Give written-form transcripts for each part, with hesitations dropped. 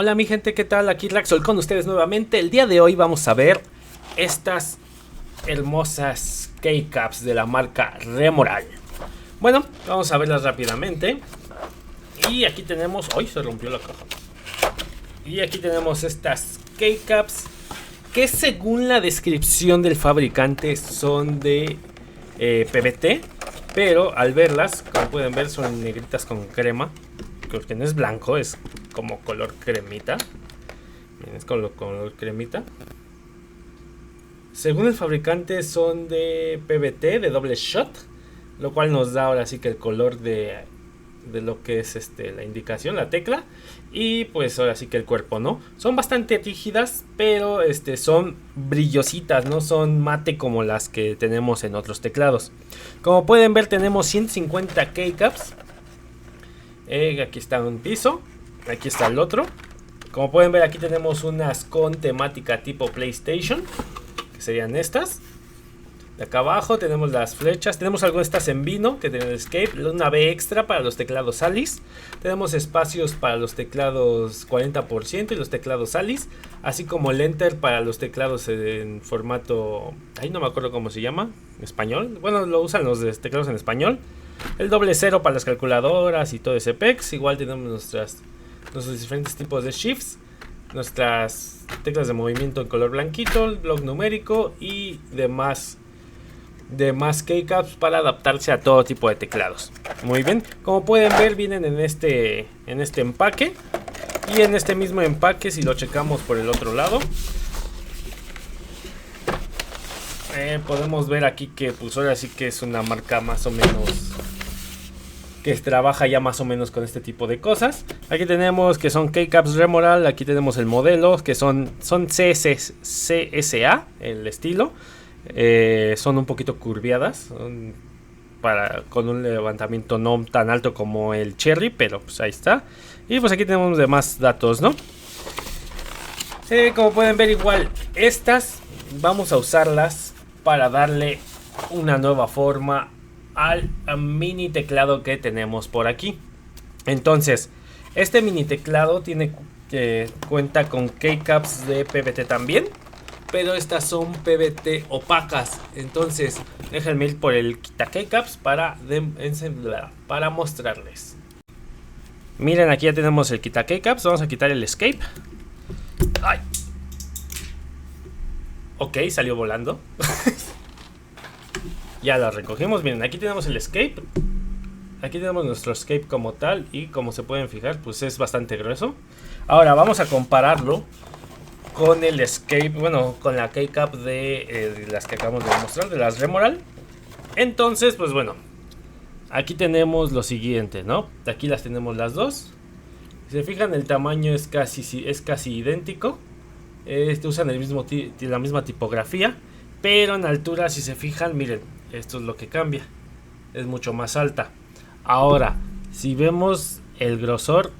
Hola mi gente, ¿qué tal? Aquí Raxol con ustedes nuevamente. El día de hoy vamos a ver estas hermosas keycaps de la marca Remoral. Bueno, vamos a verlas rápidamente. Y aquí tenemos... ¡Ay! Se rompió la caja. Y aquí tenemos estas keycaps que según la descripción del fabricante son de PVT. Pero al verlas, como pueden ver, son negritas con crema. Que no es blanco, es como color cremita. Miren, es color cremita. Según el fabricante son de PVT, de doble shot, lo cual nos da ahora sí que el color de lo que es la indicación, la tecla. Y pues ahora sí que el cuerpo, ¿no? Son bastante rígidas, pero son brillositas, no son mate como las que tenemos en otros teclados. Como pueden ver, tenemos 150 keycaps. Aquí está un piso, aquí está el otro. Como pueden ver, aquí tenemos unas con temática tipo PlayStation, que serían estas. De acá abajo tenemos las flechas, tenemos algunas de estas en vino, que tienen escape, una B extra para los teclados Alice. Tenemos espacios para los teclados 40% y los teclados Alice, así como el Enter para los teclados en formato, ahí no me acuerdo cómo se llama, español. Bueno, lo usan los teclados en español. El doble cero para las calculadoras y todo ese pex. Igual tenemos nuestros diferentes tipos de shifts, nuestras teclas de movimiento en color blanquito, el bloc numérico y demás keycaps para adaptarse a todo tipo de teclados. Muy bien, como pueden ver, vienen en este empaque. Y en este mismo empaque, si lo checamos por el otro lado, podemos ver aquí que pues ahora sí que es una marca más o menos que trabaja ya más o menos con este tipo de cosas. Aquí tenemos que son keycaps Remoral. Aquí tenemos el modelo que son CSA, el estilo. Son un poquito curviadas, con un levantamiento no tan alto como el Cherry, pero pues ahí está. Y pues aquí tenemos demás datos, ¿no? Como pueden ver, igual estas vamos a usarlas para darle una nueva forma al mini teclado que tenemos por aquí. Entonces, este mini teclado cuenta con keycaps de PVT también, pero estas son PVT opacas. Entonces, déjenme ir por el quita keycaps para mostrarles. Miren, aquí ya tenemos el quita keycaps. Vamos a quitar el escape. ¡Ay! Ok, salió volando. Ya la recogimos. Miren, aquí tenemos el escape. Aquí tenemos nuestro escape como tal. Y como se pueden fijar, pues es bastante grueso. Ahora vamos a compararlo con el escape, bueno, con la keycap de las que acabamos de mostrar, de las Remoral. Entonces, pues bueno, aquí tenemos lo siguiente, ¿no? Aquí las tenemos las dos. Si se fijan, el tamaño es casi idéntico. Usan la misma tipografía, pero en altura, si se fijan, miren, esto es lo que cambia. Es mucho más alta. Ahora, si vemos el grosor,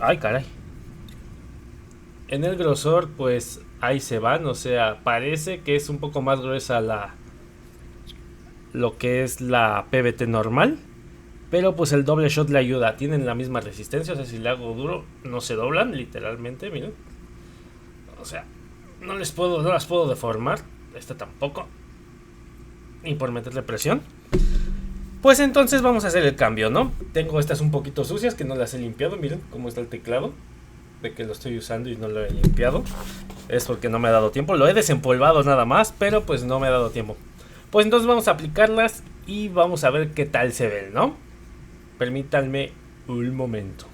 ¡ay, caray! En el grosor, pues ahí se van, o sea, parece que es un poco más gruesa lo que es la PVT normal, pero pues el doble shot le ayuda. Tienen la misma resistencia, o sea, si le hago duro no se doblan, literalmente, miren. O sea, no las puedo deformar, esta tampoco, ni por meterle presión. Pues entonces vamos a hacer el cambio, ¿no? Tengo estas un poquito sucias que no las he limpiado, miren cómo está el teclado. De que lo estoy usando y no lo he limpiado, es porque no me ha dado tiempo. Lo he desempolvado nada más, pero pues no me ha dado tiempo. Pues entonces vamos a aplicarlas y vamos a ver qué tal se ven, ¿no? Permítanme un momento.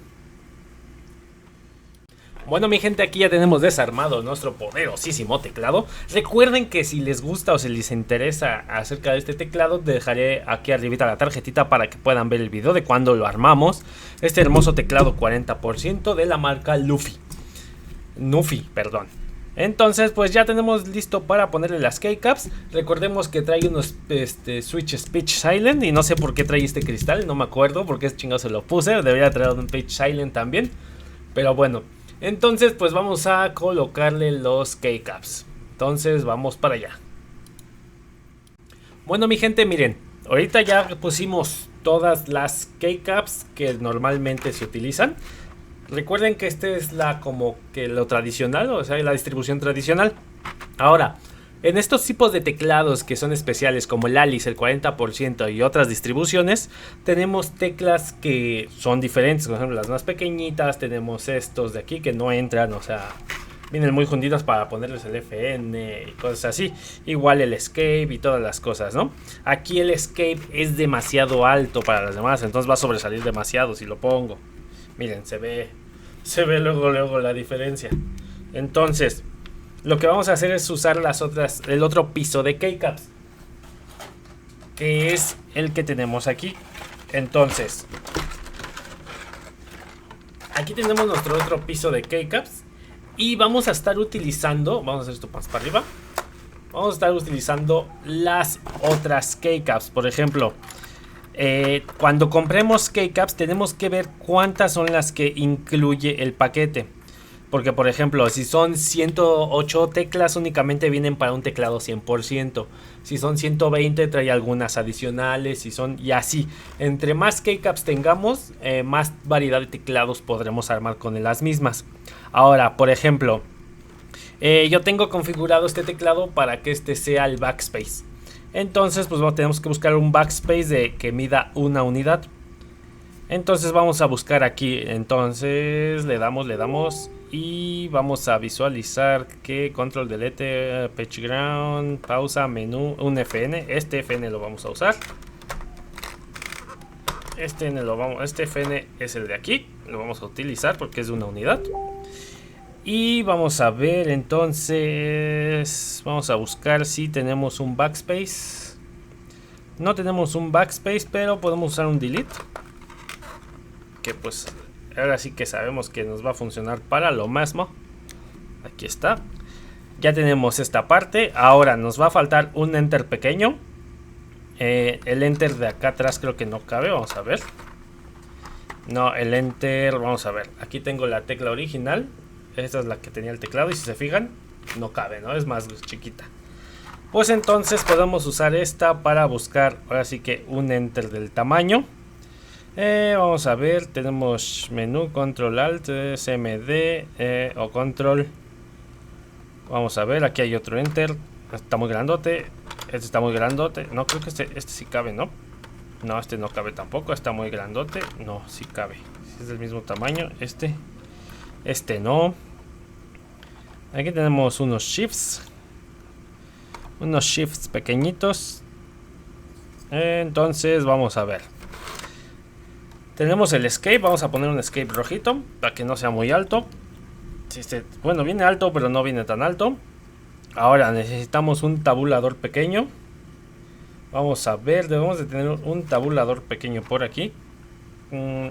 Bueno, mi gente, aquí ya tenemos desarmado nuestro poderosísimo teclado. Recuerden que si les gusta o si les interesa acerca de este teclado, dejaré aquí arribita la tarjetita para que puedan ver el video de cuando lo armamos. Este hermoso teclado 40% de la marca Nufi, perdón. Entonces, pues ya tenemos listo para ponerle las keycaps. Recordemos que trae unos switch pitch silent y no sé por qué trae este cristal, no me acuerdo por qué chingado se lo puse. Debería traer un pitch silent también, pero bueno. Entonces, pues vamos a colocarle los keycaps. Entonces, vamos para allá. Bueno, mi gente, miren, ahorita ya pusimos todas las keycaps que normalmente se utilizan. Recuerden que este es como que lo tradicional, o sea, la distribución tradicional. Ahora, en estos tipos de teclados que son especiales como el Alice, el 40% y otras distribuciones, tenemos teclas que son diferentes. Por ejemplo, las más pequeñitas, tenemos estos de aquí que no entran, o sea, vienen muy juntitas para ponerles el FN y cosas así. Igual el Escape y todas las cosas, ¿no? Aquí el Escape es demasiado alto para las demás, entonces va a sobresalir demasiado si lo pongo. Miren, se ve luego la diferencia. Entonces, lo que vamos a hacer es usar el otro piso de keycaps, que es el que tenemos aquí. Entonces, aquí tenemos nuestro otro piso de keycaps y vamos a estar utilizando, vamos a hacer esto más para arriba, vamos a estar utilizando las otras keycaps. Por ejemplo, cuando compremos keycaps tenemos que ver cuántas son las que incluye el paquete. Porque, por ejemplo, si son 108 teclas, únicamente vienen para un teclado 100%. Si son 120, trae algunas adicionales. Y así. Entre más keycaps tengamos, más variedad de teclados podremos armar con las mismas. Ahora, por ejemplo, yo tengo configurado este teclado para que este sea el backspace. Entonces, pues tenemos que buscar un backspace que mida una unidad. Entonces vamos a buscar aquí. Entonces le damos y vamos a visualizar que control delete, page ground, pausa, menú, un FN. Este FN lo vamos a usar. Este FN es el de aquí. Lo vamos a utilizar porque es de una unidad. Y vamos a ver entonces. Vamos a buscar si tenemos un backspace. No tenemos un backspace, pero podemos usar un delete, que pues ahora sí que sabemos que nos va a funcionar para lo mismo. Aquí está. Ya tenemos esta parte. Ahora nos va a faltar un enter pequeño. El enter de acá atrás creo que no cabe. Vamos a ver. No, el enter, vamos a ver. Aquí tengo la tecla original. Esta es la que tenía el teclado y si se fijan, no cabe, ¿no? Es más chiquita. Pues entonces podemos usar esta para buscar ahora sí que un enter del tamaño. Vamos a ver, tenemos menú, control alt, CMD o control. Vamos a ver, aquí hay otro enter. Está muy grandote. Este está muy grandote. No, creo que este sí cabe, ¿no? No, este no cabe tampoco. Está muy grandote. No, sí cabe. Es del mismo tamaño. Este no. Aquí tenemos unos shifts. Unos shifts pequeñitos. Entonces vamos a ver. Tenemos el escape, vamos a poner un escape rojito para que no sea muy alto. Bueno, viene alto, pero no viene tan alto. Ahora necesitamos un tabulador pequeño. Vamos a ver, debemos de tener un tabulador pequeño por aquí.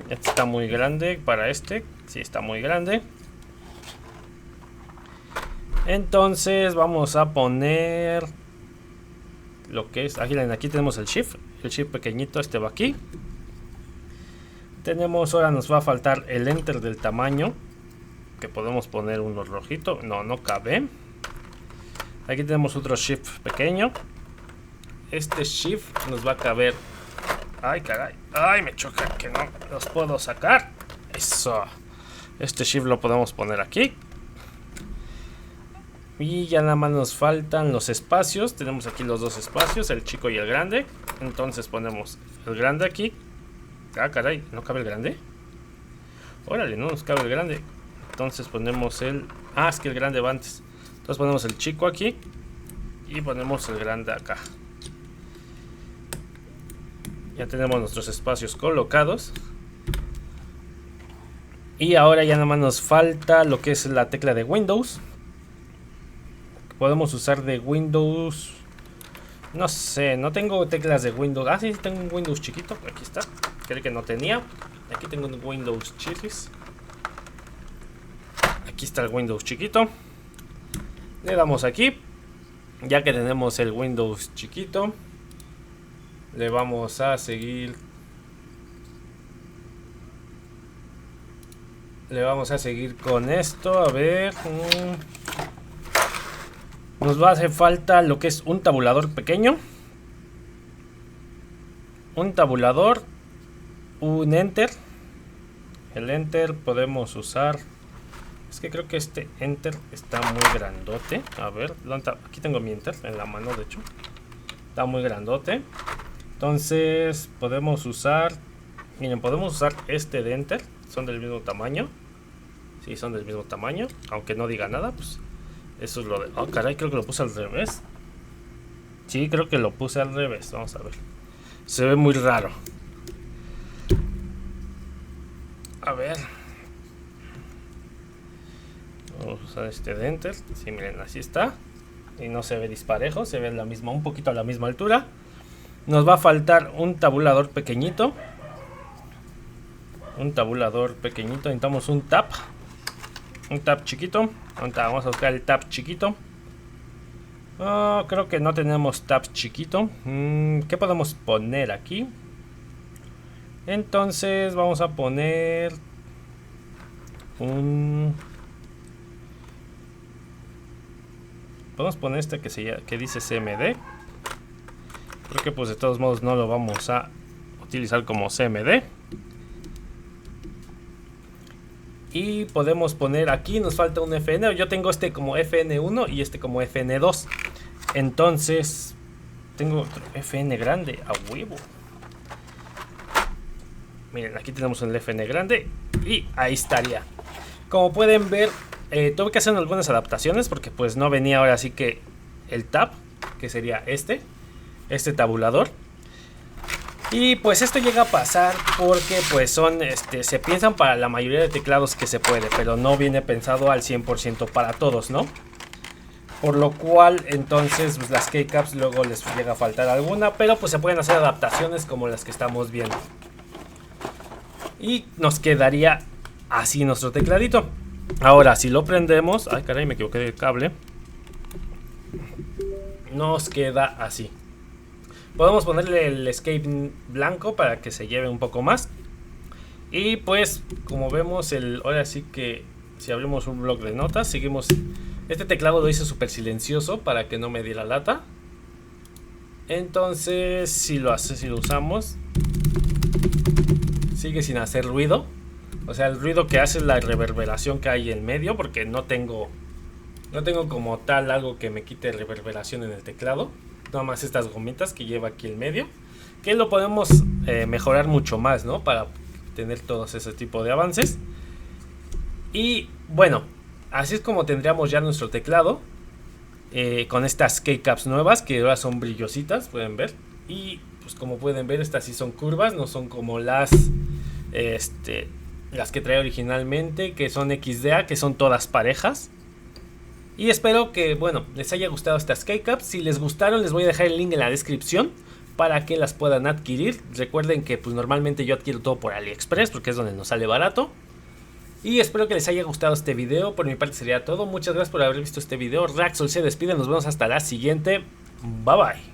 Este está muy grande para este. Sí, está muy grande. Entonces vamos a poner lo que es, aquí tenemos el shift pequeñito, este va aquí. Ahora nos va a faltar el enter del tamaño, que podemos poner uno rojito. No cabe. Aquí tenemos otro shift pequeño. Este shift nos va a caber. Ay, caray. Ay, me choca que no los puedo sacar. Eso. Este shift lo podemos poner aquí. Y ya nada más nos faltan los espacios. Tenemos aquí los dos espacios, el chico y el grande. Entonces ponemos el grande aquí. Ah, caray, ¿no cabe el grande? Órale, no nos cabe el grande. Entonces ponemos el... Ah, es que el grande va antes. Entonces ponemos el chico aquí. Y ponemos el grande acá. Ya tenemos nuestros espacios colocados. Y ahora ya nada más nos falta lo que es la tecla de Windows. Podemos usar de Windows... No sé, no tengo teclas de Windows. Ah, sí, tengo un Windows chiquito. Aquí está. Creo que no tenía. Aquí tengo un Windows Chiquis. Aquí está el Windows chiquito. Le damos aquí. Ya que tenemos el Windows chiquito, le vamos a seguir. Le vamos a seguir con esto. A ver. Nos va a hacer falta lo que es un tabulador pequeño. Un tabulador. Un enter. El enter podemos usar. Es que creo que este enter está muy grandote. A ver, aquí tengo mi enter en la mano, de hecho. Está muy grandote. Entonces podemos usar. Miren, podemos usar este de enter. Son del mismo tamaño. Sí, son del mismo tamaño. Aunque no diga nada, pues eso es lo de. Oh, caray, creo que lo puse al revés. Sí, creo que lo puse al revés. Vamos a ver. Se ve muy raro. A ver. Vamos a usar este de enter. Sí, miren, así está. Y no se ve disparejo, se ve un poquito a la misma altura. Nos va a faltar un tabulador pequeñito. Necesitamos un tab. Un tab chiquito. Vamos a buscar el tab chiquito. Oh, creo que no tenemos tab chiquito. ¿Qué podemos poner aquí? Entonces vamos a poner podemos poner este que dice CMD. Creo que pues de todos modos no lo vamos a utilizar como CMD. Y podemos poner aquí, nos falta un FN. Yo tengo este como FN1 y este como FN2. Entonces tengo otro FN grande a huevo. Miren, aquí tenemos el FN grande y ahí estaría. Como pueden ver, tuve que hacer algunas adaptaciones porque pues no venía ahora sí que el tab, que sería este tabulador. Y pues esto llega a pasar porque pues se piensan para la mayoría de teclados que se puede, pero no viene pensado al 100% para todos, ¿no? Por lo cual entonces pues, las keycaps luego les llega a faltar alguna, pero pues se pueden hacer adaptaciones como las que estamos viendo. Y nos quedaría así nuestro tecladito. Ahora si lo prendemos, ay caray, me equivoqué del cable. Nos queda así. Podemos ponerle el escape blanco para que se lleve un poco más. Y pues como vemos, ahora sí que si abrimos un bloc de notas, seguimos. Este teclado lo hice súper silencioso para que no me diera lata. Entonces si lo usamos, sigue sin hacer ruido. O sea, el ruido que hace es la reverberación que hay en medio, porque no tengo como tal algo que me quite reverberación en el teclado. Nada más estas gomitas que lleva aquí en medio, que lo podemos mejorar mucho más, ¿no? Para tener todos ese tipo de avances. Y bueno, así es como tendríamos ya nuestro teclado, con estas keycaps nuevas que ahora son brillositas, pueden ver. Y pues como pueden ver, estas sí son curvas, no son como las que trae originalmente, que son XDA, que son todas parejas. Y espero que, bueno, les haya gustado estas keycaps. Si les gustaron, les voy a dejar el link en la descripción para que las puedan adquirir. Recuerden que pues normalmente yo adquiero todo por AliExpress porque es donde nos sale barato. Y espero que les haya gustado este video. Por mi parte sería todo. Muchas gracias por haber visto este video. Raxol se despide. Nos vemos hasta la siguiente. Bye bye.